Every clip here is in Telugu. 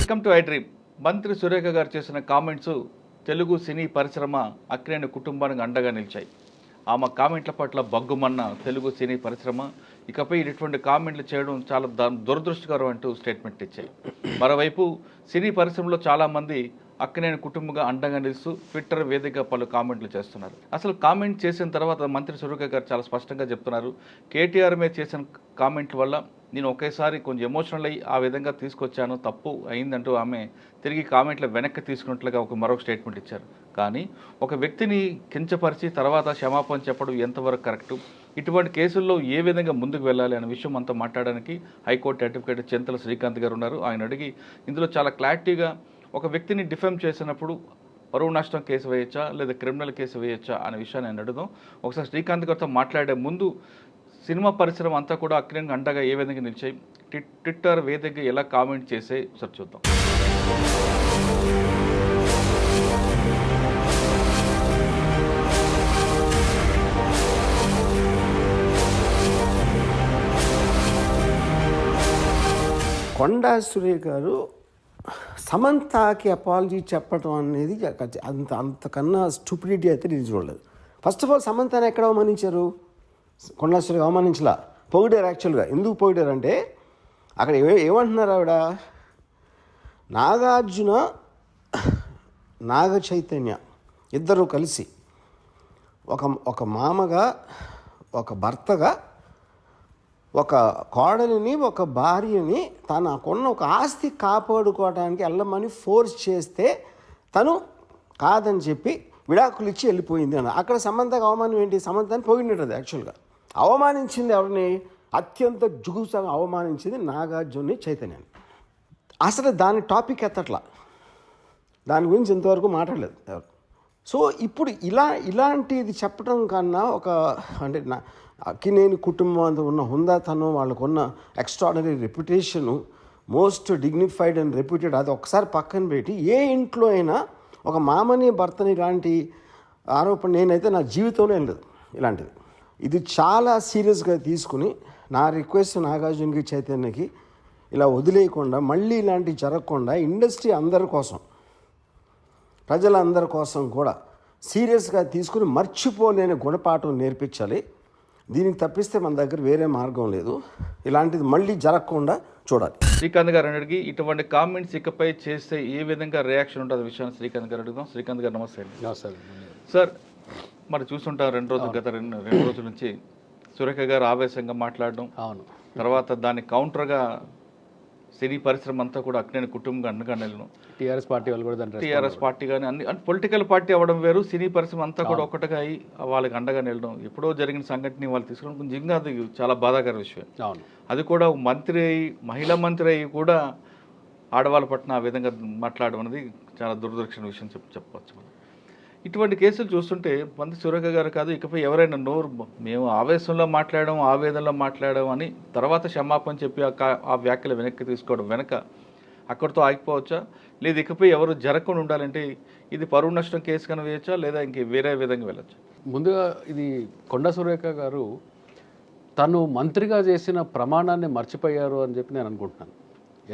Welcome to I dream. మంత్రి సురేఖ గారు చేసిన కామెంట్స్ తెలుగు సినీ పరిశ్రమ అక్కినేని కుటుంబానికి అండగా నిలిచాయి. ఆమె కామెంట్ల పట్ల బగ్గుమన్న తెలుగు సినీ పరిశ్రమ ఇకపై ఇటువంటి కామెంట్లు చేయడం చాలా దురదృష్టకరం అంటూ స్టేట్మెంట్ ఇచ్చాయి. మరోవైపు సినీ పరిశ్రమలో చాలామంది అక్కినేని కుటుంబంగా అండగా నిలుస్తూ ట్విట్టర్ వేదికగా పలు కామెంట్లు చేస్తున్నారు. అసలు కామెంట్ చేసిన తర్వాత మంత్రి సురేఖ గారు చాలా స్పష్టంగా చెప్తున్నారు, కేటీఆర్ మీద చేసిన కామెంట్ల వల్ల నేను ఒకేసారి కొంచెం ఎమోషనల్ అయ్యి ఆ విధంగా తీసుకొచ్చాను, తప్పు అయిందంటూ ఆమె తిరిగి కామెంట్లు వెనక్కి తీసుకున్నట్లుగా మరొక స్టేట్మెంట్ ఇచ్చారు. కానీ ఒక వ్యక్తిని కించపరిచి తర్వాత క్షమాపణ చెప్పడం ఎంతవరకు కరెక్టు, ఇటువంటి కేసుల్లో ఏ విధంగా ముందుకు వెళ్ళాలి అనే విషయం అంతా మాట్లాడడానికి హైకోర్టు అడ్వకేట్ చింతల శ్రీకాంత్ గారు ఉన్నారు. ఆయన అడిగి ఇందులో చాలా క్లారిటీగా ఒక వ్యక్తిని డిఫెమ్ చేసినప్పుడు పరువు నష్టం కేసు వేయచ్చా లేదా క్రిమినల్ కేసు వేయచ్చా అనే విషయాన్ని నేను అడుగుదాం. ఒకసారి శ్రీకాంత్ గారితో మాట్లాడే ముందు సినిమా పరిశ్రమ అంతా కూడా అక్కినేని అండగా ఏ విధంగా నిలిచాయి, ట్విట్టర్ వేదికగా ఎలా కామెంట్ చేసే ఒకసారి చూద్దాం. కొండా సురేఖ గారు సమంతకి అపాలజీ చెప్పడం అనేది అంతకన్నా స్టూపిడిటీ అయితే నేను చూడలేదు. ఫస్ట్ ఆఫ్ ఆల్ సమంతని ఎక్కడ అవమానించారు? కొండా సురేఖ అవమానించలా, పొగిడారు. యాక్చువల్గా ఎందుకు పొగిడారంటే అక్కడ ఏమంటున్నారు ఆవిడ, నాగార్జున నాగ చైతన్య ఇద్దరు కలిసి ఒక మామగా ఒక భర్తగా ఒక కోడలిని ఒక భార్యని తనకున్న ఒక ఆస్తి కాపాడుకోవడానికి వెళ్ళమని ఫోర్స్ చేస్తే తను కాదని చెప్పి విడాకులు ఇచ్చి వెళ్ళిపోయింది అని. అక్కడ సమంతకు అవమానం ఏంటి? సమంతని పొగిడినది. యాక్చువల్గా అవమానించింది ఎవరిని? అత్యంత జుగుసాగా అవమానించింది నాగార్జున చైతన్యాన్ని. అసలు దాని టాపిక్ ఎత్తట్లా, దాని గురించి ఇంతవరకు మాట్లాడలేదు ఎవరు. సో ఇప్పుడు ఇలాంటిది చెప్పడం కన్నా అంటే అక్కినేని కుటుంబం అంతా ఉన్న హుందాతనం, వాళ్ళకున్న extraordinary reputation, most dignified and reputed, అది ఒకసారి పక్కన పెట్టి ఏ ఇంట్లో అయినా ఒక మామని భర్తని ఇలాంటి ఆరోపణ నేనైతే నా జీవితంలో ఏం లేదు ఇలాంటిది. ఇది చాలా సీరియస్గా తీసుకుని నా రిక్వెస్ట్ నాగార్జునకి చైతన్యకి ఇలా వదిలేయకుండా మళ్ళీ ఇలాంటివి జరగకుండా ఇండస్ట్రీ అందరి కోసం, ప్రజలందరి కోసం కూడా సీరియస్గా తీసుకుని మర్చిపోలేని గుణపాఠం నేర్పించాలి. దీనికి తప్పిస్తే మన దగ్గర వేరే మార్గం లేదు. ఇలాంటిది మళ్ళీ జరగకుండా చూడాలి. శ్రీకాంత్ గారు అడిగి ఇటువంటి కామెంట్స్ ఇకపై చేస్తే ఏ విధంగా రియాక్షన్ ఉంటుంది విషయాన్ని శ్రీకాంత్ గారు అడుగుదాం. శ్రీకాంత్ గారు నమస్తే అండి. సార్, మరి చూస్తుంటాం గత రెండు రోజుల నుంచి సురేఖ గారు ఆవేశంగా మాట్లాడడం, అవును, తర్వాత దాన్ని కౌంటర్గా సినీ పరిశ్రమ అంతా కూడా అక్కినేని కుటుంబంగా అండగా నిలడం, టీఆర్ఎస్ పార్టీ వాళ్ళు కూడా టీఆర్ఎస్ పార్టీ కానీ అన్ని పొలిటికల్ పార్టీ అవ్వడం వేరు, సినీ పరిశ్రమ అంతా కూడా ఒక్కటిగా అయ్యి వాళ్ళకి అండగా నిలడం, ఎప్పుడో జరిగిన సంఘటన వాళ్ళు తీసుకోవడం కొంచెంగా అది చాలా బాధాకర విషయం. అవును, అది కూడా మంత్రి అయ్యి, మహిళా మంత్రి అయ్యి కూడా ఆడవాళ్ళ పట్ల ఆ విధంగా మాట్లాడడం అనేది చాలా దురదృష్టమైన విషయం చెప్పవచ్చు మనం. ఇటువంటి కేసులు చూస్తుంటే మంత్రి సురేఖ గారు కాదు, ఇకపై ఎవరైనా మేము ఆవేశంలో మాట్లాడడం, ఆవేదనలో మాట్లాడడం అని తర్వాత క్షమాపణ చెప్పి ఆ వ్యాఖ్యలు వెనక్కి తీసుకోవడం వెనక అక్కడితో ఆగిపోవచ్చా, లేదు ఇకపై ఎవరు జరగకుండా ఉండాలంటే ఇది పరువు నష్టం కేసు కన్నా వేయచ్చా, లేదా ఇంక వేరే విధంగా వెళ్ళచ్చా? ముందుగా ఇది కొండా సురేఖ గారు తను మంత్రిగా చేసిన ప్రమాణాన్ని మర్చిపోయారు అని చెప్పి నేను అనుకుంటున్నాను.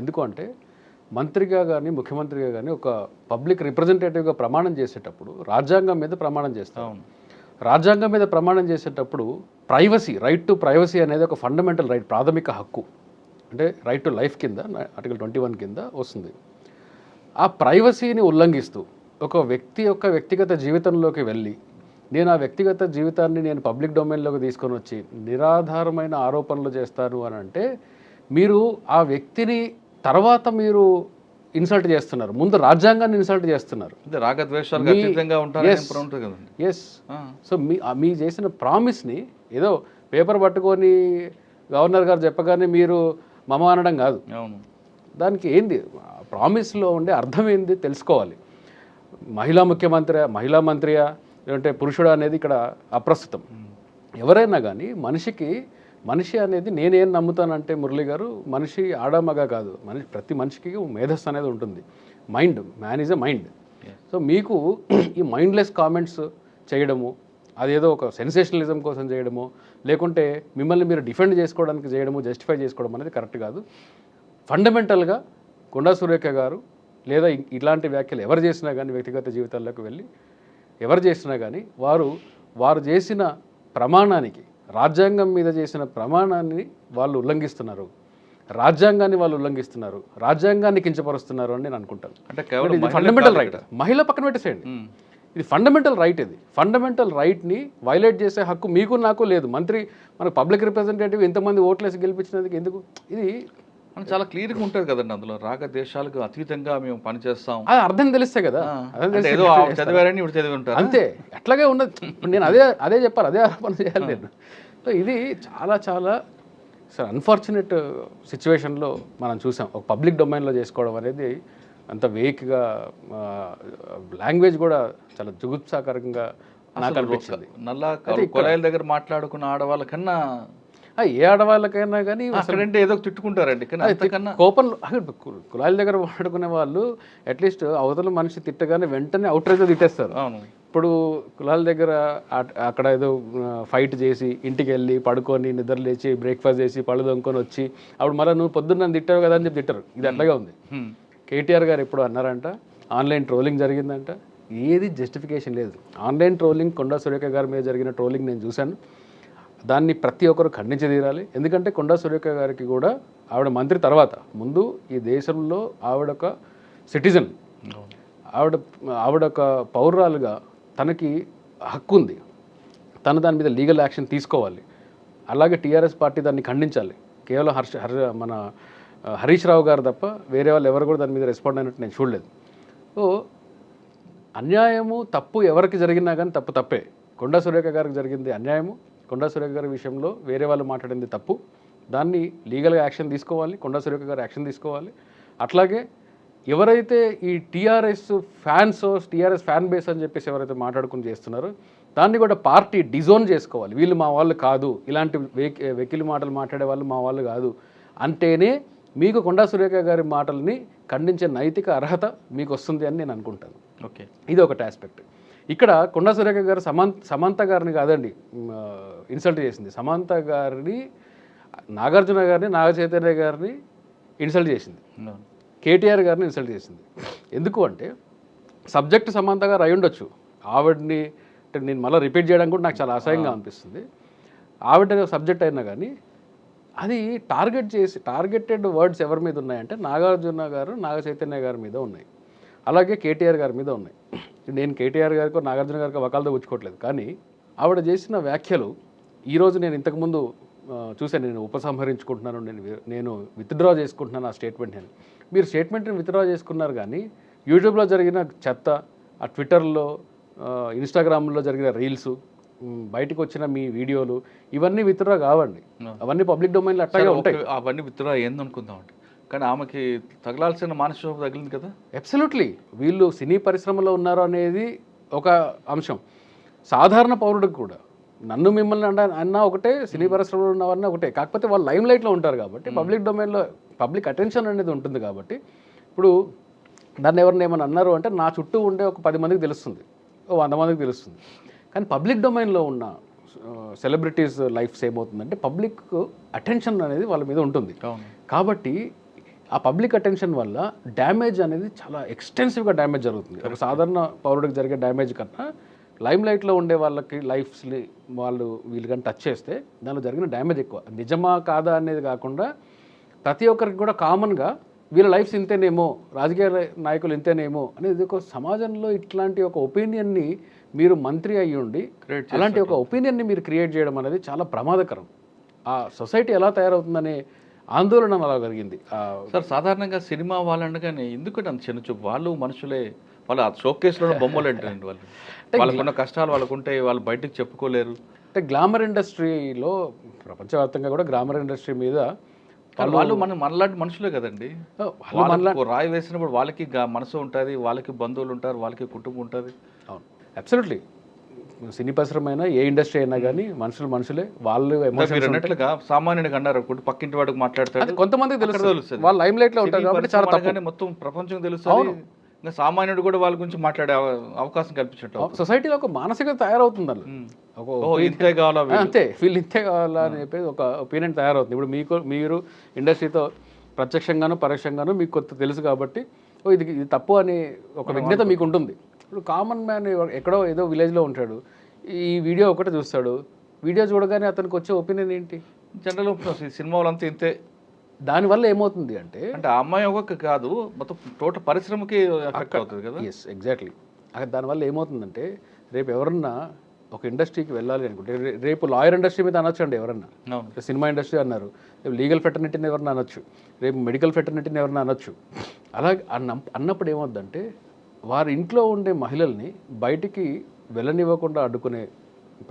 ఎందుకు అంటే మంత్రిగా కానీ ముఖ్యమంత్రిగా కానీ ఒక పబ్లిక్ రిప్రజెంటేటివ్గా ప్రమాణం చేసేటప్పుడు రాజ్యాంగం మీద ప్రమాణం చేస్తాం. రాజ్యాంగం మీద ప్రమాణం చేసేటప్పుడు ప్రైవసీ, రైట్ టు ప్రైవసీ అనేది ఒక ఫండమెంటల్ రైట్, ప్రాథమిక హక్కు. అంటే రైట్ టు లైఫ్ కింద ఆర్టికల్ 21 కింద వస్తుంది. ఆ ప్రైవసీని ఉల్లంఘిస్తూ ఒక వ్యక్తి యొక్క వ్యక్తిగత జీవితంలోకి వెళ్ళి నేను ఆ వ్యక్తిగత జీవితాన్ని నేను పబ్లిక్ డొమైన్లోకి తీసుకొని వచ్చి నిరాధారమైన ఆరోపణలు చేస్తాను అని అంటే మీరు ఆ వ్యక్తిని తర్వాత మీరు ఇన్సల్ట్ చేస్తున్నారు, ముందు రాజ్యాంగాన్ని ఇన్సల్ట్ చేస్తున్నారు. ఎస్. సో మీ చేసిన ప్రామిస్ని ఏదో పేపర్ పట్టుకొని గవర్నర్ గారు చెప్పగానే మీరు మమ అనడం కాదు. దానికి ఏంది ప్రామిస్లో ఉండే అర్థం ఏంది తెలుసుకోవాలి. మహిళా మంత్రియా లేదంటే పురుషుడు అనేది ఇక్కడ అప్రస్తుతం. ఎవరైనా కానీ మనిషి అనేది నేనేం నమ్ముతానంటే మురళి గారు, మనిషి ఆడమగా కాదు, ప్రతి మనిషికి మేధస్సు అనేది ఉంటుంది. Man is a mind. So మీకు ఈ మైండ్లెస్ కామెంట్స్ చేయడము, అదేదో ఒక సెన్సేషనలిజం కోసం చేయడము, లేకుంటే మిమ్మల్ని మీరు డిఫెండ్ చేసుకోవడానికి చేయడము, జస్టిఫై చేసుకోవడం అనేది కరెక్ట్ కాదు. ఫండమెంటల్గా కొండా సురేఖ గారు లేదా ఇలాంటి వ్యాఖ్యలు ఎవరు చేసినా కానీ వ్యక్తిగత జీవితాల్లోకి వెళ్ళి ఎవరు చేసినా కానీ వారు చేసిన ప్రమాణానికి, రాజ్యాంగం మీద చేసిన ప్రమాణాన్ని వాళ్ళు ఉల్లంఘిస్తున్నారు, రాజ్యాంగాన్ని వాళ్ళు ఉల్లంఘిస్తున్నారు, రాజ్యాంగాన్ని కించపరుస్తున్నారు అని నేను అనుకుంటాను. అంటే ఇది ఫండమెంటల్ రైట్. మహిళ పక్కన పెట్టేసేయండి, ఇది ఫండమెంటల్ రైట్. ఇది ఫండమెంటల్ రైట్ని వైలేట్ చేసే హక్కు మీకు నాకు లేదు. మనకు పబ్లిక్ రిప్రజెంటేటివ్ ఇంతమంది ఓట్లేసి గెలిపించినందుకు ఎందుకు? ఇది చాలా క్లియర్గా ఉంటుంది కదండి. అందులో రాగద్వేషాలకు అతీతంగా మేము పనిచేస్తాం, అది అర్థం తెలిస్తే కదా. ఏదో చదివారని ఇప్పుడు చదివి ఉంటారు అంతే, అట్లాగే ఉండదు. ఇప్పుడు నేను అదే చెప్పాలి, అదే ఆరోపణ చేయాలి నేను. సో ఇది చాలా చాలా అన్ఫార్చునేట్ సిచ్యువేషన్లో మనం చూసాం. ఒక పబ్లిక్ డొమైన్లో చేసుకోవడం అనేది అంత వేక్గా, లాంగ్వేజ్ కూడా చాలా జుగుప్సాకరంగా నాకు అనిపించింది. నల్లా కొలాయిల దగ్గర మాట్లాడుకున్న ఆడవాళ్ళ కన్నా ఏ ఆడవాళ్ళకైనా కానీ అక్కడంటే ఏదో తిట్టుకుంటారండి, కానీ కోపంలో కులాయిల దగ్గర మాట్లాడుకునే వాళ్ళు అట్లీస్ట్ అవతల మనిషి తిట్టగానే వెంటనే అవుట్రేజ్ తిట్టేస్తారు. ఇప్పుడు కులాల దగ్గర అక్కడ ఏదో ఫైట్ చేసి ఇంటికి వెళ్ళి పడుకొని నిద్ర లేచి బ్రేక్ఫాస్ట్ చేసి పళ్ళు దొంకొని వచ్చి అప్పుడు మళ్ళీ నువ్వు పొద్దున్న నన్ను తిట్టావు కదా అని చెప్పి తిట్టరు. ఇది అట్లాగే ఉంది. కేటీఆర్ గారు ఎప్పుడు అన్నారంట ఆన్లైన్ ట్రోలింగ్ జరిగిందంట. ఏది జస్టిఫికేషన్ లేదు. ఆన్లైన్ ట్రోలింగ్, కొండా సురేఖ గారి మీద జరిగిన ట్రోలింగ్ నేను చూశాను. దాన్ని ప్రతి ఒక్కరు ఖండించి తీరాలి. ఎందుకంటే కొండా సురేఖ గారికి కూడా ఆవిడ మంత్రి తర్వాత ముందు ఈ దేశంలో ఆవిడ ఒక సిటిజన్, ఆవిడ ఒక పౌరురాలుగా తనకి హక్కు ఉంది. తను దాని మీద లీగల్ యాక్షన్ తీసుకోవాలి. అలాగే టీఆర్ఎస్ పార్టీ దాన్ని ఖండించాలి. కేవలం మన హరీష్ రావు గారు తప్ప వేరే వాళ్ళు ఎవరు కూడా దాని మీద రెస్పాండ్ అయినట్టు నేను చూడలేదు. సో అన్యాయము తప్పు ఎవరికి జరిగినా కానీ తప్పే. కొండా సురేఖ గారికి జరిగింది అన్యాయము. కొండా సురేఖ గారి విషయంలో వేరే వాళ్ళు మాట్లాడింది తప్పు. దాన్ని లీగల్గా యాక్షన్ తీసుకోవాలి. కొండా సురేఖ గారు యాక్షన్ తీసుకోవాలి. అట్లాగే ఎవరైతే ఈ టీఆర్ఎస్ ఫ్యాన్ బేస్ అని చెప్పేసి ఎవరైతే మాట్లాడుకుని చేస్తున్నారో దాన్ని కూడా పార్టీ డిజోన్ చేసుకోవాలి. వీళ్ళు మా వాళ్ళు కాదు, ఇలాంటి వెకిలి మాటలు మాట్లాడే వాళ్ళు మా వాళ్ళు కాదు అంటేనే మీకు కొండా సురేఖ గారి మాటల్ని ఖండించే నైతిక అర్హత మీకు వస్తుంది అని నేను అనుకుంటాను. ఓకే, ఇది ఒకటి ఆస్పెక్ట్. ఇక్కడ కొండా సురేఖ గారు సమంత గారిని కాదండి ఇన్సల్ట్ చేసింది. సమంత గారిని, నాగార్జున గారిని, నాగ చైతన్య గారిని ఇన్సల్ట్ చేసింది. కేటీఆర్ గారిని ఇన్సల్ట్ చేసింది. ఎందుకు అంటే సబ్జెక్ట్ సమంత గారు అయి ఉండొచ్చు. ఆవిడని అంటే నేను మళ్ళీ రిపీట్ చేయడానికి కూడా నాకు చాలా అసహ్యంగా అనిపిస్తుంది. ఆవిడ సబ్జెక్ట్ అయినా కానీ అది టార్గెటెడ్ వర్డ్స్ ఎవరి మీద ఉన్నాయంటే నాగార్జున గారు, నాగ చైతన్య గారి మీద ఉన్నాయి. అలాగే కేటీఆర్ గారి మీద ఉన్నాయి. నేను కేటీఆర్ గారికో నాగార్జున గారికో వకాలతో పుచ్చుకోవట్లేదు. కానీ ఆవిడ చేసిన వ్యాఖ్యలు ఈరోజు నేను ఇంతకుముందు చూశాను. నేను ఉపసంహరించుకుంటున్నాను, నేను విత్డ్రా చేసుకుంటున్నాను ఆ స్టేట్మెంట్ని. మీరు స్టేట్మెంట్ని విత్డ్రా చేసుకున్నారు కానీ యూట్యూబ్లో జరిగిన చెత్త, ఆ ట్విట్టర్లో, ఇన్స్టాగ్రామ్లో జరిగిన రీల్స్, బయటకు వచ్చిన మీ వీడియోలు ఇవన్నీ విత్డ్రా కావండి. అవన్నీ పబ్లిక్ డొమైన్లో అట్లాగే ఉంటాయి. అవన్నీ విత్డ్రా ఏందనుకుందామండి, కానీ ఆమెకి తగలాల్సిన మానసిక తగిలింది కదా. అబ్సల్యూట్లీ. వీళ్ళు సినీ పరిశ్రమలో ఉన్నారు అనేది ఒక అంశం. సాధారణ పౌరుడికి కూడా నన్ను మిమ్మల్ని అన్నా ఒకటే, సినీ పరిశ్రమలో ఉన్నవన్నా ఒకటే. కాకపోతే వాళ్ళు లైమ్ లైట్లో ఉంటారు కాబట్టి పబ్లిక్ డొమైన్లో పబ్లిక్ అటెన్షన్ అనేది ఉంటుంది కాబట్టి ఇప్పుడు దాన్ని ఎవరిని ఏమైనా అన్నారు అంటే నా చుట్టూ ఉండే ఒక 10 మందికి తెలుస్తుంది, 100 మందికి తెలుస్తుంది. కానీ పబ్లిక్ డొమైన్లో ఉన్న సెలబ్రిటీస్ లైఫ్స్ ఏమవుతుందంటే పబ్లిక్ అటెన్షన్ అనేది వాళ్ళ మీద ఉంటుంది. కాబట్టి ఆ పబ్లిక్ అటెన్షన్ వల్ల డ్యామేజ్ అనేది చాలా ఎక్స్టెన్సివ్గా డ్యామేజ్ జరుగుతుంది. ఒక సాధారణ పౌరుడికి జరిగే డ్యామేజ్ కన్నా లైమ్ లైట్లో ఉండే వాళ్ళకి లైఫ్స్ని వీళ్ళకని టచ్ చేస్తే దానిలో జరిగిన డ్యామేజ్ ఎక్కువ. నిజమా కాదా అనేది కాకుండా ప్రతి ఒక్కరికి కూడా కామన్గా వీళ్ళ లైఫ్స్ ఇంతేనేమో, రాజకీయ నాయకులు ఇంతేనేమో అనేది ఒక సమాజంలో ఇట్లాంటి ఒక ఒపీనియన్ని మీరు మంత్రి అయ్యి ఉండి అలాంటి ఒక ఒపీనియన్ని మీరు క్రియేట్ చేయడం అనేది చాలా ప్రమాదకరం. ఆ సొసైటీ ఎలా తయారవుతుందనే ఆందోళన అలా కలిగింది. సార్ సాధారణంగా సినిమా వాళ్ళండగానే ఎందుకంటే అంత చిన్న చూపు, వాళ్ళు మనుషులే, వాళ్ళు ఆ షోకేస్లో బొమ్మలు ఏంటండి, వాళ్ళకున్న కష్టాలు వాళ్ళకుంటే వాళ్ళు బయటకు చెప్పుకోలేరు. అంటే గ్లామర్ ఇండస్ట్రీలో ప్రపంచవ్యాప్తంగా కూడా గ్లామర్ ఇండస్ట్రీ మీద వాళ్ళు మనలాంటి మనుషులే కదండి. రాయి వేసినప్పుడు వాళ్ళకి మనసు ఉంటుంది, వాళ్ళకి బంధువులు ఉంటారు, వాళ్ళకి కుటుంబం ఉంటుంది. అవును, అబ్సల్యూట్లీ. సినీ పరిశ్రమ ఏ ఇండస్ట్రీ అయినా కానీ మనుషులే. వాళ్ళు అన్నట్లుగా సామాన్యుడికి అన్నారు పక్కింటి వాడికి మాట్లాడతాడు, కొంతమందికి తెలుస్తుంది, వాళ్ళు లైమ్ లైట్ లో ఉంటారు కాబట్టి చాలా తక్కువ, మొత్తం ప్రపంచం తెలుస్తుంది. ఇంకా సామాన్యుడు కూడా వాళ్ళ గురించి మాట్లాడే అవకాశం కల్పించట్టు సొసైటీలో ఒక మానసికత తయారవుతుంది. ఇంతే కావాలా, అంతే, వీళ్ళు ఇంతే కావాలా అని చెప్పేసి ఒక ఒపీనియన్ తయారవుతుంది. ఇప్పుడు మీరు ఇండస్ట్రీతో ప్రత్యక్షంగాను పరోక్షంగాను మీకు కొంత తెలుసు కాబట్టి ఓ ఇది ఇది తప్పు అని ఒక విజ్ఞత మీకు ఉంటుంది. ఇప్పుడు కామన్ మ్యాన్ ఎక్కడో ఏదో విలేజ్లో ఉంటాడు, ఈ వీడియో ఒకటే చూస్తాడు, వీడియో చూడగానే అతనికి వచ్చే ఒపీనియన్ ఏంటి? జనరల్ సినిమా వాళ్ళంతా ఇంతే. దానివల్ల ఏమవుతుంది అంటే అంటే ఆ అమ్మాయి ఒక కాదు, మొత్తం టోటల్ పరిశ్రమకి ఎఫెక్ట్ అవుతుంది కదా. Yes exactly. దానివల్ల ఏమవుతుందంటే రేపు ఎవరన్నా ఒక ఇండస్ట్రీకి వెళ్ళాలి అనుకుంటే రేపు లాయర్ ఇండస్ట్రీ మీద అనొచ్చు అండి ఎవరన్నా, అవును. సినిమా ఇండస్ట్రీ అన్నారు, రేపు లీగల్ ఫెటర్నిటీని ఎవరన్నా అనొచ్చు, రేపు మెడికల్ ఫెటర్నిటీని ఎవరన్నా అనొచ్చు. అలాగే అన్నప్పుడు ఏమవుద్దంటే వారి ఇంట్లో ఉండే మహిళల్ని బయటికి వెళ్ళనివ్వకుండా అడ్డుకునే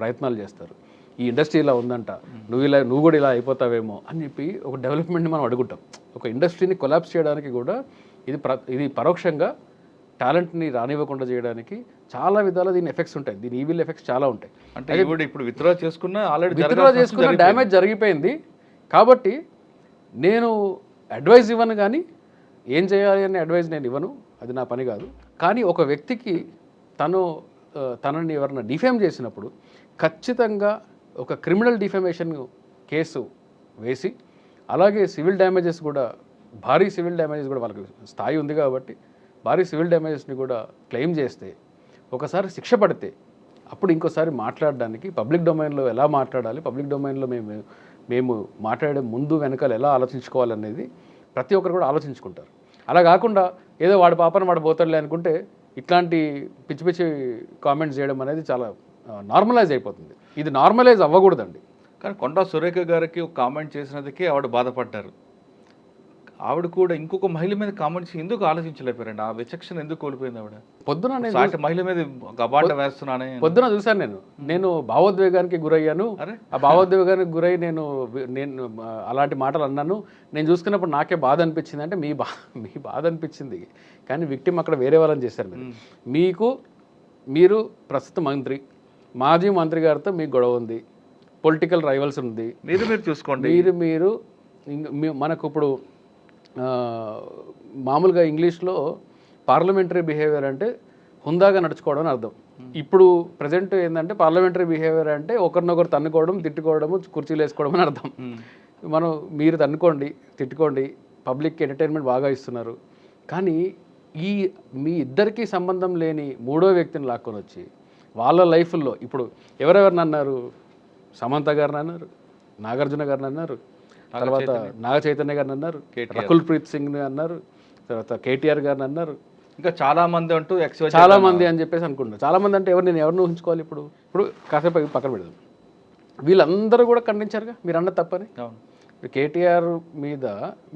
ప్రయత్నాలు చేస్తారు. ఈ ఇండస్ట్రీ ఇలా ఉందంట, నువ్వు కూడా ఇలా అయిపోతావేమో అని చెప్పి ఒక డెవలప్మెంట్ని మనం అడుగుతాం. ఒక ఇండస్ట్రీని కొలాప్స్ చేయడానికి కూడా ఇది పరోక్షంగా టాలెంట్ని రానివ్వకుండా చేయడానికి చాలా విధాలు దీని ఎఫెక్ట్స్ ఉంటాయి, దీని ఈవిల్ ఎఫెక్ట్స్ చాలా ఉంటాయి. అంటే ఇప్పుడు విత్డ్రా చేసుకున్న డ్యామేజ్ జరిగిపోయింది. కాబట్టి నేను అడ్వైజ్ ఇవ్వను, కానీ ఏం చేయాలి అనే అడ్వైజ్ నేను ఇవ్వను, అది నా పని కాదు. కానీ ఒక వ్యక్తికి తనని ఎవరైనా డిఫేమ్ చేసినప్పుడు ఖచ్చితంగా ఒక క్రిమినల్ డిఫేమేషన్ కేసు వేసి, అలాగే సివిల్ డ్యామేజెస్ కూడా, భారీ సివిల్ డ్యామేజెస్ కూడా వాళ్ళకి స్థాయి ఉంది కాబట్టి భారీ సివిల్ డ్యామేజెస్ని కూడా క్లెయిమ్ చేస్తే, ఒకసారి శిక్ష పడితే అప్పుడు ఇంకోసారి మాట్లాడడానికి పబ్లిక్ డొమైన్లో ఎలా మాట్లాడాలి, పబ్లిక్ డొమైన్లో మేము మాట్లాడే ముందు వెనకాల ఎలా ఆలోచించుకోవాలనేది ప్రతి ఒక్కరు కూడా ఆలోచించుకుంటారు. అలా కాకుండా ఏదో వాడి పాపన వాడు పోతాడులే అనుకుంటే ఇట్లాంటి పిచ్చి పిచ్చి కామెంట్స్ చేయడం అనేది చాలా నార్మలైజ్ అయిపోతుంది. ఇది నార్మలైజ్ అవ్వకూడదండి. కానీ కొండా సురేఖ గారికి ఒక కామెంట్ చేసినందుకే ఆవిడ బాధపడ్డారు. ఆవిడ కూడా ఇంకొక మహిళ మీద కామెంట్స్ ఎందుకు ఆలోచించలేపారండి? ఆ విచక్షణ ఎందుకు కోల్పోయింది ఆవిడ? పొద్దున మహిళ మీద గబాండ వేస్తున్నానే పొద్దున చూశాను నేను భావోద్వేగానికి గురయ్యాను. ఆ భావోద్వేగానికి గురై నేను అలాంటి మాటలు అన్నాను. నేను చూసుకున్నప్పుడు నాకే బాధ అనిపించింది. అంటే మీ బాధ అనిపించింది, కానీ విక్టిమ్ అక్కడ వేరే వాళ్ళని చేశారు. మీరు ప్రస్తుత మంత్రి, మాజీ మంత్రి గారితో మీకు గొడవ ఉంది, పొలిటికల్ రైవల్స్ ఉంది, మీరు చూసుకోండి. మీరు మనకు ఇప్పుడు మామూలుగా ఇంగ్లీష్లో పార్లమెంటరీ బిహేవియర్ అంటే హుందాగా నడుచుకోవడం అని అర్థం. ఇప్పుడు ప్రజెంట్ ఏంటంటే పార్లమెంటరీ బిహేవియర్ అంటే ఒకరినొకరు తన్నుకోవడం, తిట్టుకోవడము, కుర్చీలు వేసుకోవడం అని అర్థం. మీరు తన్నుకోండి, తిట్టుకోండి, పబ్లిక్ ఎంటర్టైన్మెంట్ బాగా ఇస్తున్నారు. కానీ మీ ఇద్దరికీ సంబంధం లేని మూడో వ్యక్తిని లాక్కొని వచ్చి వాళ్ళ లైఫ్లో ఇప్పుడు ఎవరెవరిని అన్నారు? సమంత గారిని అన్నారు, నాగార్జున గారిని అన్నారు, తర్వాత నాగ చైతన్య గారిని అన్నారు, రకుల్ ప్రీత్ సింగ్ని అన్నారు, తర్వాత కేటీఆర్ గారిని అన్నారు, ఇంకా చాలా మంది అంటూ చాలా మంది అని చెప్పేసి అనుకుంటున్నారు. చాలా మంది అంటే నేను ఎవరిని ఊహించుకోవాలి? ఇప్పుడు కాసేపు పక్కన పెడదాం. వీళ్ళందరూ కూడా ఖండించారుగా మీరు అన్న తప్పని. ఇప్పుడు కేటీఆర్ మీద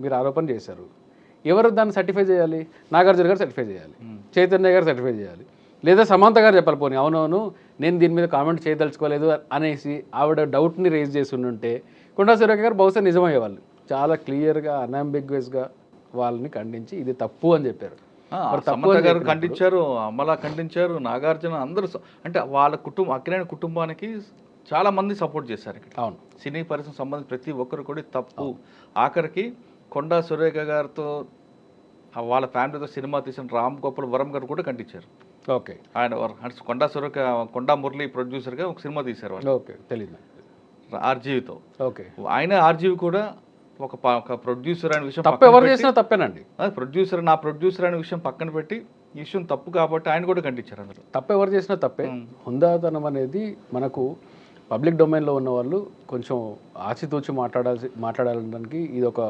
మీరు ఆరోపణ చేశారు, ఎవరు దాన్ని సర్టిఫై చేయాలి? నాగార్జున గారు సర్టిఫై చేయాలి, చైతన్య గారు సర్టిఫై చేయాలి, లేదా సమంత గారు చెప్పాలి. పోనీ అవునవును నేను దీని మీద కామెంట్ చేయదలుచుకోలేదు అనేసి ఆవిడ డౌట్ని రేజ్ చేసి ఉంటే కొండా సురేఖ గారు బహుశా నిజమయ్యేవాళ్ళు. చాలా క్లియర్గా అన్అంబిగ్యుయస్గా వాళ్ళని ఖండించి ఇది తప్పు అని చెప్పారు. సమంత గారు ఖండించారు, అమలా ఖండించారు, నాగార్జున అందరూ. అంటే వాళ్ళ అక్కినేని కుటుంబానికి చాలా మంది సపోర్ట్ చేశారు ఇక్కడ. అవును, సినీ పరిశ్రమ సంబంధించి ప్రతి ఒక్కరు కూడా తప్పు. ఆఖరికి కొండా సురేఖ గారితో వాళ్ళ ఫ్యామిలీతో సినిమా తీసిన రామ్ గోపాల్ వరం గారు కూడా ఖండించారు. ఓకే, ఆయన కొండా మురళి ప్రొడ్యూసర్గా ఒక సినిమా తీశారు వాళ్ళు. ఓకే, తెలియదు ఆర్జీవితో. ఓకే, ఆయన ఆర్జీవి కూడా ఒక ప్రొడ్యూసర్ అనే విషయం తప్పు ఎవరు చేసినా తప్పేనండి. నా ప్రొడ్యూసర్ అనే విషయం పక్కన పెట్టి ఈ విషయం తప్పు కాబట్టి ఆయన కూడా ఖండించారు. అందరూ తప్పు ఎవరు చేసినా తప్పే. హుందాతనం అనేది మనకు పబ్లిక్ డొమైన్లో ఉన్న వాళ్ళు కొంచెం ఆచితూచి మాట్లాడాలడానికి ఇది ఒక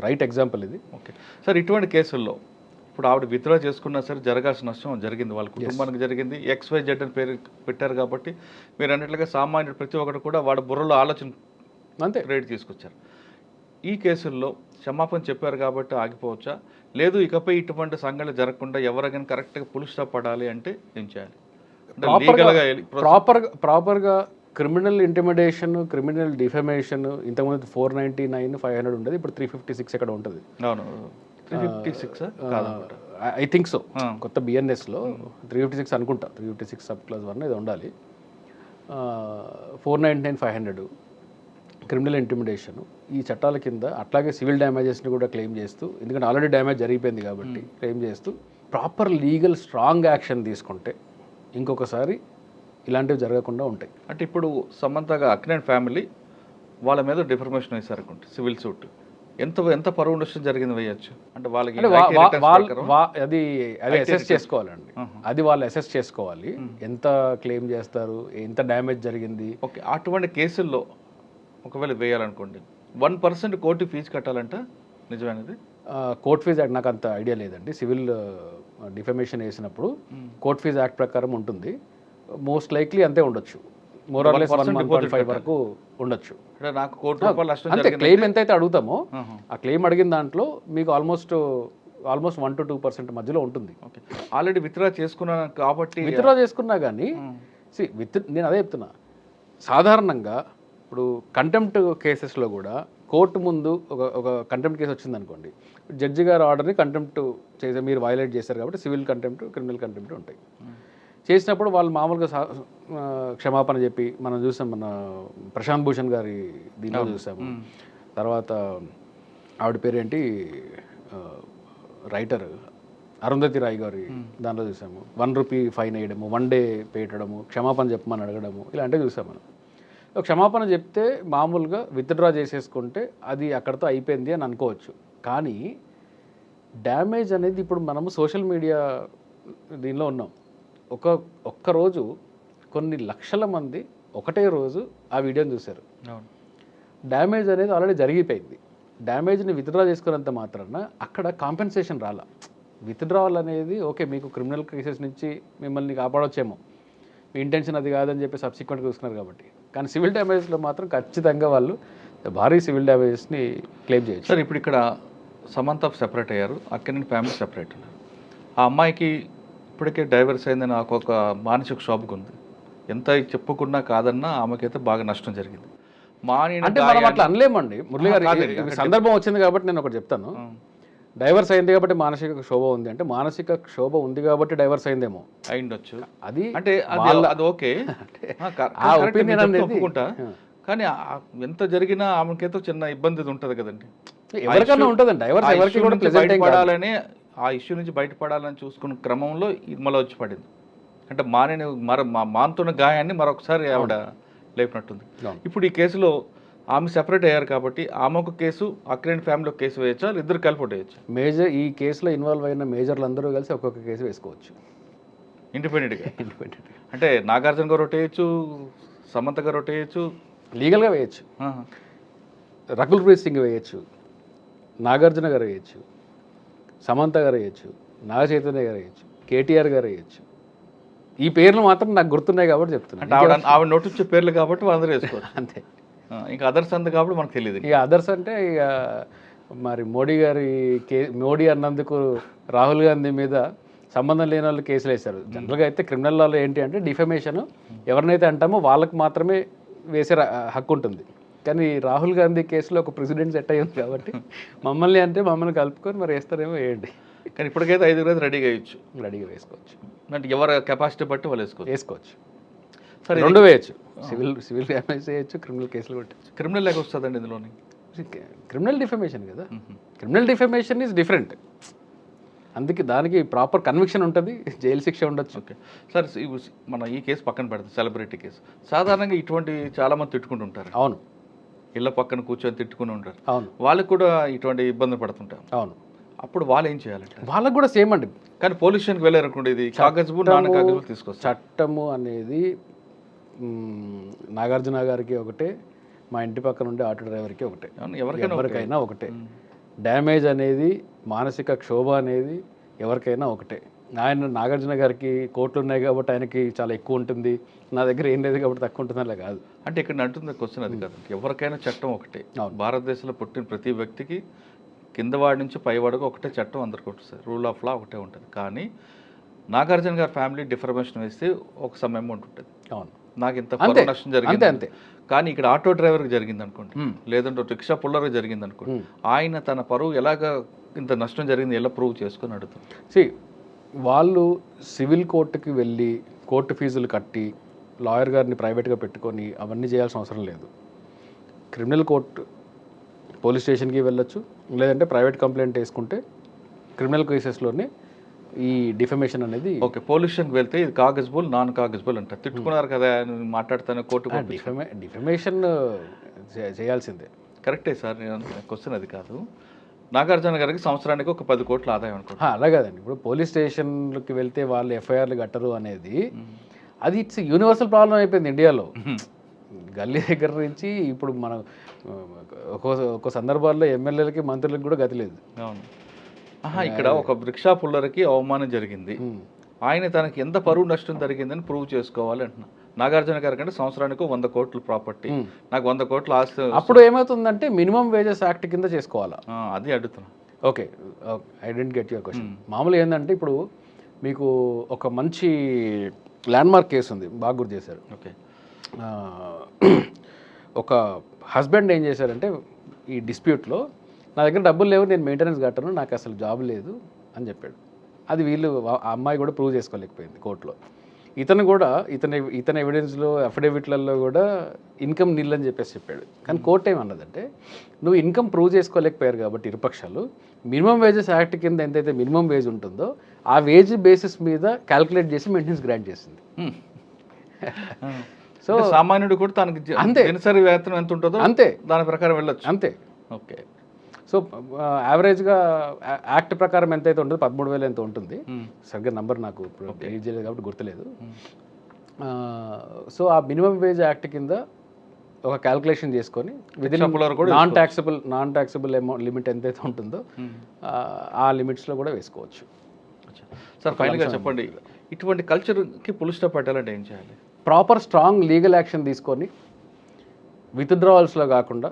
రైట్ ఎగ్జాంపుల్ ఇది. ఓకే సార్, ఇటువంటి కేసుల్లో ఇప్పుడు ఆవిడ విత్డ్రా చేసుకున్నా సరే జరగాల్సిన నష్టం జరిగింది, వాళ్ళ కుటుంబానికి జరిగింది. XYZ అని పేరు పెట్టారు కాబట్టి మీరు అన్నట్లుగా సామాన్యుడు ప్రతి ఒక్కరు కూడా వాడి బుర్రలో ఆలోచన అంతే రేట్ తీసుకొచ్చారు. ఈ కేసుల్లో క్షమాపణ చెప్పారు కాబట్టి ఆగిపోవచ్చా? లేదు ఇకపై ఇటువంటి సంఘటనలు జరగకుండా ఎవరైనా కరెక్ట్గా పుల్ స్టాప్ పడాలి అంటే ఏం చేయాలి? ప్రాపర్గా క్రిమినల్ ఇంటిమిడేషన్, క్రిమినల్ డిఫమేషన్ ఇంతకుముందు 499, 500 ఉండేది, ఇప్పుడు 356 ఎక్కడ ఉంటుంది. అవును, 356 ఐ థింక్ సో. కొత్త BNSలో 356 అనుకుంటా, 356 సబ్-క్లాస్ 1 ఇది ఉండాలి. 499, 500 క్రిమినల్ ఇంటిమిడేషన్ ఈ చట్టాల కింద. అట్లాగే సివిల్ డ్యామేజెస్ని కూడా క్లెయిమ్ చేస్తూ, ఎందుకంటే ఆల్రెడీ డ్యామేజ్ జరిగిపోయింది కాబట్టి క్లెయిమ్ చేస్తూ ప్రాపర్ లీగల్ స్ట్రాంగ్ యాక్షన్ తీసుకుంటే ఇంకొకసారి ఇలాంటివి జరగకుండా ఉంటాయి. అంటే ఇప్పుడు సమంతగా అక్కినేని ఫ్యామిలీ వాళ్ళ మీద డిఫర్మేషన్ వేశారు అనుకుంటే సివిల్ సూట్. ఎంత పరువు నష్టం జరిగింది వేయచ్చు అంటే వాళ్ళకి అంటే IT returns ప్రకారం? అది అసెస్ చేసుకోవాలండి. అది వాళ్ళు అసెస్ చేసుకోవాలి, ఎంత క్లెయిమ్ చేస్తారు, ఎంత డ్యామేజ్ జరిగింది. ఓకే, అటువంటి కేసుల్లో ఒకవేళ వేయాలనుకోండి 1% కోర్టు ఫీజు కట్టాలంట, నిజమైనది? కోర్ట్ ఫీజ్ యాక్ట్ నాకు అంత ఐడియా లేదండి. సివిల్ డిఫమేషన్ వేసినప్పుడు కోర్ట్ ఫీజ్ యాక్ట్ ప్రకారం ఉంటుంది. మోస్ట్ లైక్లీ అంతే ఉండొచ్చు, మోర్ ఆర్ లెస్ 1.5 వరకు ఉండొచ్చు. అంటే నాకు ₹1 నష్టం అంతే. జరిగింది. క్లెయిమ్ ఎంతైతే అడుగుతామో ఆ క్లెయిమ్ అడిగిన దాంట్లో మీకు ఆల్మోస్ట్ 1 to 2% మధ్యలో ఉంటుంది. ఓకే, ఆల్రెడీ విత్డ్రా చేసుకున్నాను కాబట్టి విత్డ్రా చేసుకున్నా కానీ నేను అదే చెప్తున్నా, సాధారణంగా ఇప్పుడు కంటెంప్ట్ కేసెస్లో కూడా కోర్టు ముందు ఒక కంటెంప్ట్ కేసు వచ్చింది అనుకోండి, జడ్జి గారు ఆర్డర్ని కంటెంప్ట్ చేసే మీరు వైలేట్ చేశారు కాబట్టి సివిల్ కంటెంప్ట్, క్రిమినల్ కంటెంప్ట్ ఉంటాయి. చేసినప్పుడు వాళ్ళు మామూలుగా క్షమాపణ చెప్పి మనం చూసాం, మన ప్రశాంత్ భూషణ్ గారి దీనిలో చూసాము. తర్వాత ఆవిడ పేరేంటి, రైటర్ అరుంధతి రాయ్ గారి దాంట్లో చూసాము. ₹1 ఫైన్ వేయడము, 1 day పెట్టడము, క్షమాపణ చెప్పమని అడగడము, ఇలాంటివి చూసాం మనం. క్షమాపణ చెప్తే మామూలుగా విత్డ్రా చేసేసుకుంటే అది అక్కడితో అయిపోయింది అని అనుకోవచ్చు. కానీ డ్యామేజ్ అనేది ఇప్పుడు మనము సోషల్ మీడియా దీనిలో ఉన్నాం. ఒక్కరోజు కొన్ని లక్షల మంది ఒకటే రోజు ఆ వీడియోని చూశారు. డ్యామేజ్ అనేది ఆల్రెడీ జరిగిపోయింది. డ్యామేజ్ని విత్డ్రా చేసుకున్నంత మాత్రాన అక్కడ కాంపెన్సేషన్ రాలా. విత్డ్రావల్ అనేది ఓకే, మీకు క్రిమినల్ కేసెస్ నుంచి మిమ్మల్ని కాపాడొచ్చేమో, మీ ఇంటెన్షన్ అది కాదని చెప్పి సబ్సిక్వెంట్గా చూసుకున్నారు కాబట్టి. కానీ సివిల్ డ్యామేజ్లో మాత్రం ఖచ్చితంగా వాళ్ళు భారీ సివిల్ డ్యామేజెస్ని క్లెయిమ్ చేయొచ్చు. సార్, ఇప్పుడు ఇక్కడ సమంత సెపరేట్ అయ్యారు, అక్కినేని ఫ్యామిలీ సెపరేట్ అయ్యారు. ఆ అమ్మాయికి ఇప్పటికే డైవర్స్ అయిందని నాకు ఒక మానసిక క్షోభకు ఉంది. ఎంత చెప్పుకున్నా కాదన్నా ఆమెకైతే బాగా నష్టం జరిగింది. అంటే మనం అట్లా అనలేమండి మురళి గారు. సందర్భం వచ్చింది కాబట్టి నేను ఒకటి చెప్తాను. డైవర్స్ అయింది కాబట్టి మానసిక క్షోభ ఉంది అంటే, మానసిక క్షోభ ఉంది కాబట్టి డైవర్స్ అయిందేమో అయిండొచ్చు. అది అంటే అది ఓకే, ఒప్పుకుంటా. కానీ ఎంత జరిగినా ఆమెకైతే చిన్న ఇబ్బంది ఉంటుంది కదండి. ఎవరికైనా ఉంటుందండి డైవర్స్, ఎవరికి కూడా బయటపడాలని, ఆ ఇష్యూ నుంచి బయటపడాలని చూసుకున్న క్రమంలో మళ్ళీ వచ్చి పడింది. అంటే మానుతున్న గాయాన్ని మరొకసారి ఆవిడ లేపినట్టుంది. ఇప్పుడు ఈ కేసులో ఆమె సెపరేట్ అయ్యారు కాబట్టి ఆమె ఒక కేసు, అక్కినేని ఫ్యామిలీ కేసు వేయచ్చా, ఇద్దరు కలిపి వేయచ్చు? ఈ కేసులో ఇన్వాల్వ్ అయిన మేజర్లు అందరూ కలిసి ఒక్కొక్క కేసు వేసుకోవచ్చు ఇండిపెండెంట్గా. అంటే నాగార్జున గారు ఒకటి వేయచ్చు, సమంత గారు ఒకటి వేయచ్చు, లీగల్గా వేయచ్చు, రకుల్ ప్రీత్ సింగ్ వేయచ్చు, నాగార్జున గారు వేయచ్చు, సమంత గారు వేయచ్చు, నాగ చైతన్య గారు వేయచ్చు, కేటీఆర్ గారు వేయచ్చు. ఈ పేర్లు మాత్రం నాకు గుర్తున్నాయి కాబట్టి చెప్తున్నాను. ఆవిడ నోటిచ్చే పేర్లు కాబట్టి వాళ్ళందరూ వేసుకోవచ్చు అంతే. ఇంకా అదర్స్ అంత కాబట్టి మనకు తెలియదు. ఇక అదర్స్ అంటే ఇక మరి మోడీ అన్నందుకు రాహుల్ గాంధీ మీద సంబంధం లేని వాళ్ళు కేసులు వేశారు. జనరల్గా అయితే క్రిమినల్ లాలో ఏంటి అంటే డిఫమేషన్, ఎవరినైతే అంటామో వాళ్ళకి మాత్రమే వేసే హక్కు ఉంటుంది. కానీ రాహుల్ గాంధీ కేసులో ఒక ప్రెసిడెంట్ సెట్ అయ్యింది కాబట్టి మమ్మల్ని అంటే మమ్మల్ని కలుపుకొని మరి వేస్తారేమో వేయండి. కానీ ఇప్పటికైతే 5 రెడీగా వేయచ్చు, రెడీగా వేసుకోవచ్చు. అంటే ఎవరి కెపాసిటీ బట్టి వాళ్ళు వేసుకోవచ్చు. సరే, 2 వేయచ్చు, సివిల్ డ్యామేజ్ చేయొచ్చు, క్రిమినల్ కేసులు కొట్టచ్చు. క్రిమినల్ లాగా వస్తుందండి ఇందులోని. క్రిమినల్ డిఫమేషన్ కదా, క్రిమినల్ డిఫమేషన్ ఈజ్ డిఫరెంట్. అందుకే దానికి ప్రాపర్ కన్విక్షన్ ఉంటుంది, జైలు శిక్ష ఉండొచ్చు. ఓకే సార్, మన ఈ కేసు పక్కన పెడతాం, సెలబ్రిటీ కేసు. సాధారణంగా ఇటువంటి చాలామంది తిట్టుకుంటుంటారు. అవును, ఇళ్ళ పక్కన కూర్చొని తిట్టుకుని ఉంటారు. అవును, వాళ్ళకి కూడా ఇటువంటి ఇబ్బంది పడుతుంటారు. అవును, అప్పుడు వాళ్ళు ఏం చేయాలంటే వాళ్ళకు కూడా సేమ్ అండి. కానీ పోలీస్ స్టేషన్కి వెళ్ళారనుకోండి, ఇది కాగజు నాన్న కాగజు తీసుకొస్తారు. చట్టము అనేది నాగార్జున గారికి ఒకటే, మా ఇంటి పక్కన ఉండే ఆటో డ్రైవర్కి ఒకటే, ఎవరికైనా ఒకటే. డ్యామేజ్ అనేది, మానసిక క్షోభ అనేది ఎవరికైనా ఒకటే. నాగార్జున గారికి కోట్లు ఉన్నాయి కాబట్టి ఆయనకి చాలా ఎక్కువ ఉంటుంది, నా దగ్గర ఏం లేదు కాబట్టి తక్కువ ఉంటుంది అలా కాదు. అంటే ఇక్కడ అంటుంది క్వశ్చన్ అది కాదు, ఎవరికైనా చట్టం ఒకటే. భారతదేశంలో పుట్టిన ప్రతి వ్యక్తికి కిందవాడి నుంచి పైవాడికి ఒకటే చట్టం, అందరికీ ఉంటుంది. రూల్ ఆఫ్ లా ఒకటే ఉంటుంది. కానీ నాగార్జున గారి ఫ్యామిలీ డిఫర్మేషన్ వేస్తే ఒక సమ్ అమౌంట్ ఉంటుంది. అవును, నాకు ఇంత పరువు నష్టం జరిగింది అంతే. కానీ ఇక్కడ ఆటో డ్రైవర్కి జరిగింది అనుకోండి, లేదంటే రిక్షా పుల్లర్కి జరిగింది అనుకోండి, ఆయన తన పరువు ఎలాగ ఇంత నష్టం జరిగింది ఎలా ప్రూవ్ చేసుకొని అడుగుతారు. వాళ్ళు సివిల్ కోర్టుకి వెళ్ళి కోర్టు ఫీజులు కట్టి లాయర్ గారిని ప్రైవేట్గా పెట్టుకొని అవన్నీ చేయాల్సిన అవసరం లేదు. క్రిమినల్ కోర్టు పోలీస్ స్టేషన్కి వెళ్ళొచ్చు, లేదంటే ప్రైవేట్ కంప్లైంట్ వేసుకుంటే క్రిమినల్ కేసెస్లోనే ఈ డిఫమేషన్ అనేది. ఓకే, పోలీస్ స్టేషన్కి వెళ్తే ఇది కాగజబుల్, నాన్ కాగజబుల్ అంటారు. తిట్టుకున్నారు కదా మాట్లాడుతాను కోర్టు. డిఫమేషన్ చేయాల్సిందే. కరెక్టే సార్, నేను క్వశ్చన్ అది కాదు. నాగార్జున గారికి సంవత్సరానికి ఒక 10 కోట్ల ఆదాయం అనుకుంటా. అలా కాదండి, ఇప్పుడు పోలీస్ స్టేషన్లకి వెళ్తే వాళ్ళు ఎఫ్ఐఆర్లు కట్టరు అనేది అది ఇట్స్ యూనివర్సల్ ప్రాబ్లం అయిపోయింది ఇండియాలో. గల్లీ దగ్గర నుంచి ఇప్పుడు మనం ఒక్కో సందర్భాల్లో ఎమ్మెల్యేలకి మంత్రులకి కూడా గతి లేదు. అవును. ఇక్కడ ఒక రిక్షా పుల్లర్కి అవమానం జరిగింది, ఆయన తనకి ఎంత పరువు నష్టం జరిగిందని ప్రూవ్ చేసుకోవాలి అంటున్నా. నాగార్జున గారి కంటే సంవత్సరానికి 100 కోట్ల ప్రాపర్టీ, నాకు 100 కోట్ల ఆస్తి. అప్పుడు ఏమవుతుందంటే మినిమం వేజెస్ యాక్ట్ కింద చేసుకోవాలా? అది అడుగుతున్నా. Okay, I didn't get your question. మామూలుగా ఏంటంటే ఇప్పుడు మీకు ఒక మంచి ల్యాండ్మార్క్ కేసు ఉంది, బాగా గుర్తు చేశారు. ఓకే, ఒక హస్బెండ్ ఏం చేశారంటే ఈ డిస్ప్యూట్లో నా దగ్గర డబ్బులు లేవు, నేను మెయింటెనెన్స్ కట్టను, నాకు అసలు జాబ్ లేదు అని చెప్పాడు. అది వీళ్ళు ఆ అమ్మాయి కూడా ప్రూవ్ చేసుకోలేకపోయింది కోర్టులో. ఇతను కూడా ఇతని ఎవిడెన్స్లో అఫిడవిట్లలో కూడా ఇన్కమ్ నిల్ అని చెప్పాడు. కానీ కోర్టు ఏమన్నదంటే నువ్వు ఇన్కమ్ ప్రూవ్ చేసుకోలేకపోయారు కాబట్టి ఇరుపక్షాలు మినిమం వేజెస్ యాక్ట్ కింద ఎంతైతే మినిమం వేజ్ ఉంటుందో ఆ వేజ్ బేసిస్ మీద క్యాల్కులేట్ చేసి మెయింటెనెన్స్ గ్రాంట్ చేసింది. సో సామాన్యుడు కూడా తనకి అంతే దినసరి వేతనం ఎంత ఉంటుందో అంతే దాని ప్రకారం వెళ్ళొచ్చు. అంతే. ఓకే, సో యావరేజ్గా యాక్ట్ ప్రకారం ఎంతైతే ఉంటుందో 13,000 ఎంత ఉంటుంది, సరిగ్గా నంబర్ నాకు ఇప్పుడు ఎడిట్ చేయలేదు కాబట్టి గుర్తులేదు. సో ఆ మినిమం వేజ్ యాక్ట్ కింద ఒక క్యాల్కులేషన్ చేసుకొని within non taxable amount limit ఎంతైతే ఉంటుందో ఆ లిమిట్స్లో కూడా వేసుకోవచ్చు. సార్ ఫైనల్గా చెప్పండి, ఇటువంటి కల్చర్కి పుల్ స్టాప్ పెట్టాలంటే ఏం చేయాలి? ప్రాపర్ స్ట్రాంగ్ లీగల్ యాక్షన్ తీసుకొని విత్డ్రావల్స్లో కాకుండా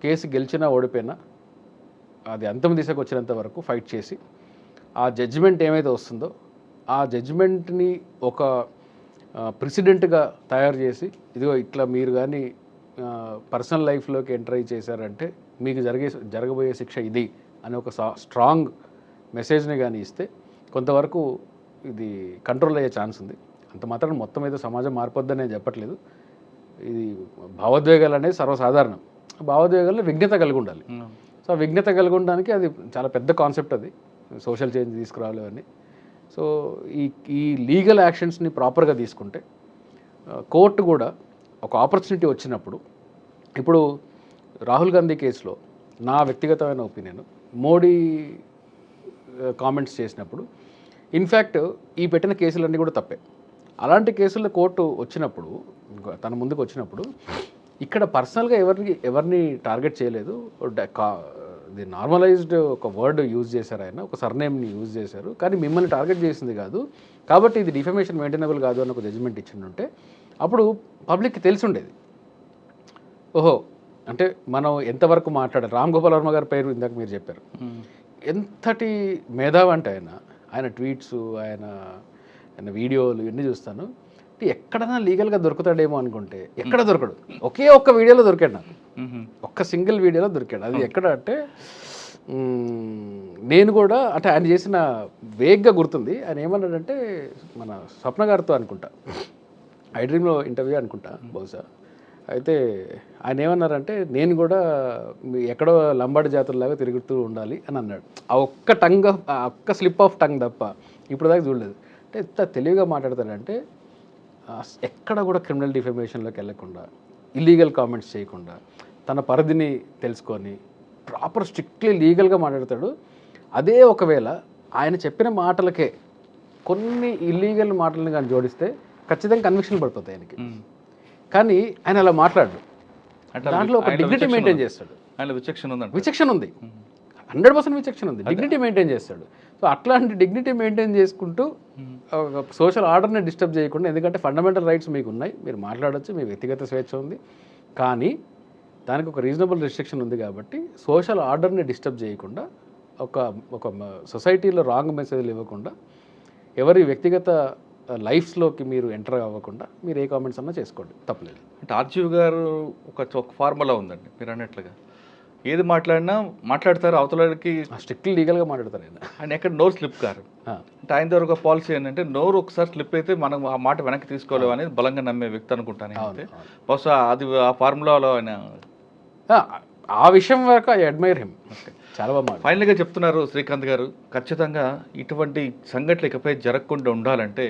కేసు గెలిచినా ఓడిపోయినా అది అంతం దిశకు వచ్చినంత వరకు ఫైట్ చేసి ఆ జడ్జిమెంట్ ఏమైతే వస్తుందో ఆ జడ్జిమెంట్ని ఒక ప్రెసిడెంట్గా తయారు చేసి ఇదిగో ఇట్లా మీరు కానీ పర్సనల్ లైఫ్లోకి ఎంటర్ అయ్యి చేశారంటే మీకు జరగబోయే శిక్ష ఇది అని ఒక స్ట్రాంగ్ మెసేజ్ని కానీ ఇస్తే కొంతవరకు ఇది కంట్రోల్ అయ్యే ఛాన్స్ ఉంది. అంత మాత్రం మొత్తం ఏదో సమాజం మారిపోద్దని నేను చెప్పట్లేదు. ఇది భావోద్వేగాలు అనేది సర్వసాధారణం. భావోద్వేగాల్లో విఘ్నత కలిగి ఉండాలి. సో ఆ విఘ్నత కలిగి ఉండడానికి అది చాలా పెద్ద కాన్సెప్ట్, అది సోషల్ చేంజ్ తీసుకురావాలి అని. సో ఈ లీగల్ యాక్షన్స్ని ప్రాపర్గా తీసుకుంటే కోర్టు కూడా ఒక ఆపర్చునిటీ వచ్చినప్పుడు, ఇప్పుడు రాహుల్ గాంధీ కేసులో నా వ్యక్తిగతమైన ఒపీనియన్, మోడీ కామెంట్స్ చేసినప్పుడు ఇన్ఫ్యాక్ట్ ఈ పెట్టిన కేసులన్నీ కూడా తప్పే. అలాంటి కేసుల్లో కోర్టు వచ్చినప్పుడు తన ముందుకు వచ్చినప్పుడు ఇక్కడ పర్సనల్గా ఎవరిని టార్గెట్ చేయలేదు. ఇది నార్మలైజ్డ్ ఒక వర్డ్ యూజ్ చేశారు, ఆయన ఒక సర్నేమ్ని యూజ్ చేశారు, కానీ మిమ్మల్ని టార్గెట్ చేసింది కాదు కాబట్టి ఇది డిఫమేషన్ మెయింటైనబుల్ కాదు అని ఒక జడ్జిమెంట్ ఇచ్చిందంటే అప్పుడు పబ్లిక్కి తెలిసి ఉండేది. ఓహో, అంటే మనం ఎంతవరకు మాట్లాడారు. రామ్ గోపాల్ వర్మ గారి పేరు ఇందాక మీరు చెప్పారు, ఎంతటి మేధావి అంటే ఆయన ట్వీట్స్, ఆయన వీడియోలు ఇవన్నీ చూస్తాను. ఎక్కడైనా లీగల్గా దొరుకుతాడేమో అనుకుంటే ఎక్కడ దొరకడు. ఒకే ఒక్క వీడియోలో దొరికాడు నాకు, ఒక్క సింగిల్ వీడియోలో దొరికాడు. అది ఎక్కడ అంటే నేను కూడా అంటే ఆయన చేసిన వేగ్గా గుర్తుంది. ఆయన ఏమన్నాడంటే మన స్వప్న గారితో అనుకుంటా ఐ డ్రీమ్లో ఇంటర్వ్యూ అనుకుంటా బహుశా. అయితే ఆయన ఏమన్నారంటే నేను కూడా ఎక్కడో లంబాడి జాతుల్లాగా తిరుగుతూ ఉండాలి అని అన్నాడు. ఆ ఒక్క స్లిప్ ఆఫ్ టంగ్ తప్ప ఇప్పుడు దాకా చూడలేదు. అంటే ఎంత తెలివిగా మాట్లాడతాడంటే ఎక్కడ కూడా క్రిమినల్ డిఫమేషన్లోకి వెళ్ళకుండా, ఇల్లీగల్ కామెంట్స్ చేయకుండా, తన పరిధిని తెలుసుకొని ప్రాపర్ స్ట్రిక్ట్లీ లీగల్గా మాట్లాడతాడు. అదే ఒకవేళ ఆయన చెప్పిన మాటలకే కొన్ని ఇల్లీగల్ మాటలను కానీ జోడిస్తే ఖచ్చితంగా కన్విక్షన్ పడిపోతాయి ఆయనకి. కానీ ఆయన అలా మాట్లాడు, దాంట్లో ఒక డిగ్నిటీ మెయింటైన్ చేస్తాడు. విచక్షణ ఉంది, 100% విచక్షణ ఉంది, డిగ్నిటీ మెయింటైన్ చేస్తాడు. సో అట్లాంటి డిగ్నిటీ మెయింటైన్ చేసుకుంటూ సోషల్ ఆర్డర్ని డిస్టర్బ్ చేయకుండా, ఎందుకంటే ఫండమెంటల్ రైట్స్ మీకు ఉన్నాయి, మీరు మాట్లాడచ్చు, మీ వ్యక్తిగత స్వేచ్ఛ ఉంది, కానీ దానికి ఒక రీజనబుల్ రిస్ట్రిక్షన్ ఉంది. కాబట్టి సోషల్ ఆర్డర్ని డిస్టర్బ్ చేయకుండా, ఒక సొసైటీలో రాంగ్ మెసేజ్లు ఇవ్వకుండా, ఎవరి వ్యక్తిగత లైఫ్స్లోకి మీరు ఎంటర్ అవ్వకుండా మీరు ఏ కామెంట్స్ అన్నా చేసుకోండి, తప్పలేదు. అంటే ఆర్జీవి గారు ఒక ఫార్ములా ఉందండి, మీరు అన్నట్లుగా ఏది మాట్లాడినా మాట్లాడతారు, అవతలకి స్ట్రిక్ట్లీ లీగల్గా మాట్లాడతారు. ఆయన ఎక్కడ నోరు స్లిప్ కారు. అంటే ఆయన దగ్గర ఒక పాలసీ ఏంటంటే నోరు ఒకసారి స్లిప్ అయితే మనం ఆ మాట వెనక్కి తీసుకోలేవు అనేది బలంగా నమ్మే వ్యక్తి అనుకుంటాను. అయితే బహుశా అది ఆ ఫార్ములాలో ఆయన ఆ విషయం వరకు ఐ అడ్మైర్ హిమ్. చాలా బాగా ఫైనల్గా చెప్తున్నారు శ్రీకాంత్ గారు, ఖచ్చితంగా ఇటువంటి సంఘటనలు ఇకపై జరగకుండా ఉండాలంటే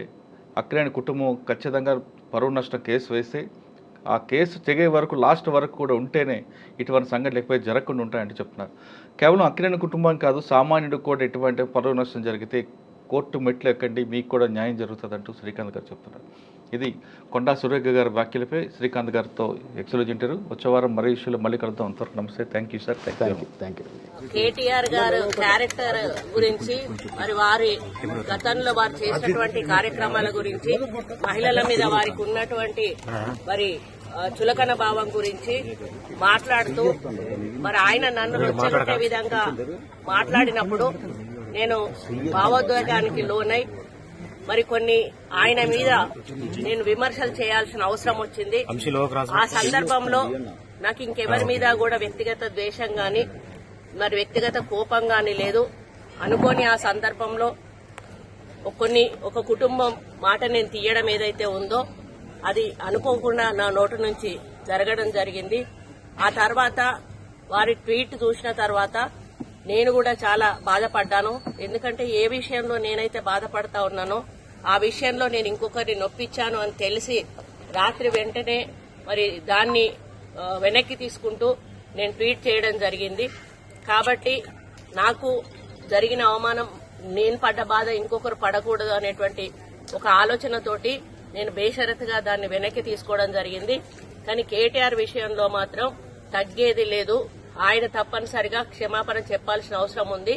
అక్కినేని కుటుంబం ఖచ్చితంగా పరువు నష్టం కేసు వేసి ఆ కేసు తెగే వరకు లాస్ట్ వరకు కూడా ఉంటేనే ఇటువంటి సంఘటనలు ఎక్కువ జరగకుండా ఉంటాయంటే చెప్తున్నారు. కేవలం అక్కినేని కుటుంబం కాదు, సామాన్యుడికి కూడా ఎటువంటి పరువు నష్టం జరిగితే కోర్టు మెట్లు ఎక్కండి, మీకు కూడా న్యాయం జరుగుతుందంటూ శ్రీకాంత్ గారు చెప్తున్నారు. ఇది కొండా సురేఖ గారి వ్యాఖ్యలపై శ్రీకాంత్ గారితో ఎక్స్క్లూజివ్ ఇంటర్వ్యూ. వచ్చే వారం మరో ఇష్యూలో మళ్ళీ కలుద్దాం. అంతవరకు నమస్తే. Thank you sir. Thank you. KTR గారు క్యారెక్టర్ గురించి, మరి వారి గతంలో వారు చేసినటువంటి కార్యక్రమాల గురించి, మహిళల మీద వారికి ఉన్నటువంటి మరి చులకన భావం గురించి మాట్లాడుతూ మరి ఆయన నన్ను రెచ్చగొట్టే విధంగా మాట్లాడినప్పుడు నేను భావోద్వేగానికి లోనై మరి కొన్ని ఆయన మీద నేను విమర్శలు చేయాల్సిన అవసరం వచ్చింది. ఆ సందర్భంలో నాకు ఇంకెవరి మీద కూడా వ్యక్తిగత ద్వేషం గాని మరి వ్యక్తిగత కోపం గాని లేదు. అనుకోని ఆ సందర్భంలో ఒక కుటుంబం మాట నేను తీయడం ఏదైతే ఉందో అది అనుకోకుండా నా నోటి నుంచి జరగడం జరిగింది. ఆ తర్వాత వారి ట్వీట్ చూసిన తర్వాత నేను కూడా చాలా బాధపడ్డాను. ఎందుకంటే ఏ విషయంలో నేనైతే బాధపడతా ఉన్నానో ఆ విషయంలో నేను ఇంకొకరిని నొప్పించాను అని తెలిసి రాత్రి వెంటనే మరి దాన్ని వెనక్కి తీసుకుంటూ నేను ట్వీట్ చేయడం జరిగింది. కాబట్టి నాకు జరిగిన అవమానం, నేను పడ్డ బాధ ఇంకొకరు పడకూడదు అనేటువంటి ఒక ఆలోచనతోటి నేను బేషరతుగా దాన్ని వెనక్కి తీసుకోవడం జరిగింది. కానీ కేటీఆర్ విషయంలో మాత్రం తగ్గేది లేదు. ఆయన తప్పనిసరిగా క్షమాపణ చెప్పాల్సిన అవసరం ఉంది.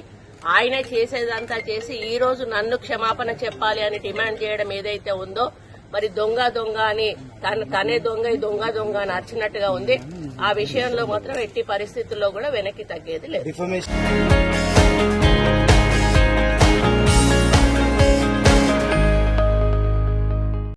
ఆయనే చేసేదంతా చేసి ఈ రోజు నన్ను క్షమాపణ చెప్పాలి అని డిమాండ్ చేయడం ఏదైతే ఉందో మరి దొంగ అని తనే దొంగ అని అరిచినట్టుగా ఉంది. ఆ విషయంలో మాత్రం ఎట్టి పరిస్థితుల్లో కూడా వెనక్కి తగ్గేది లేదు.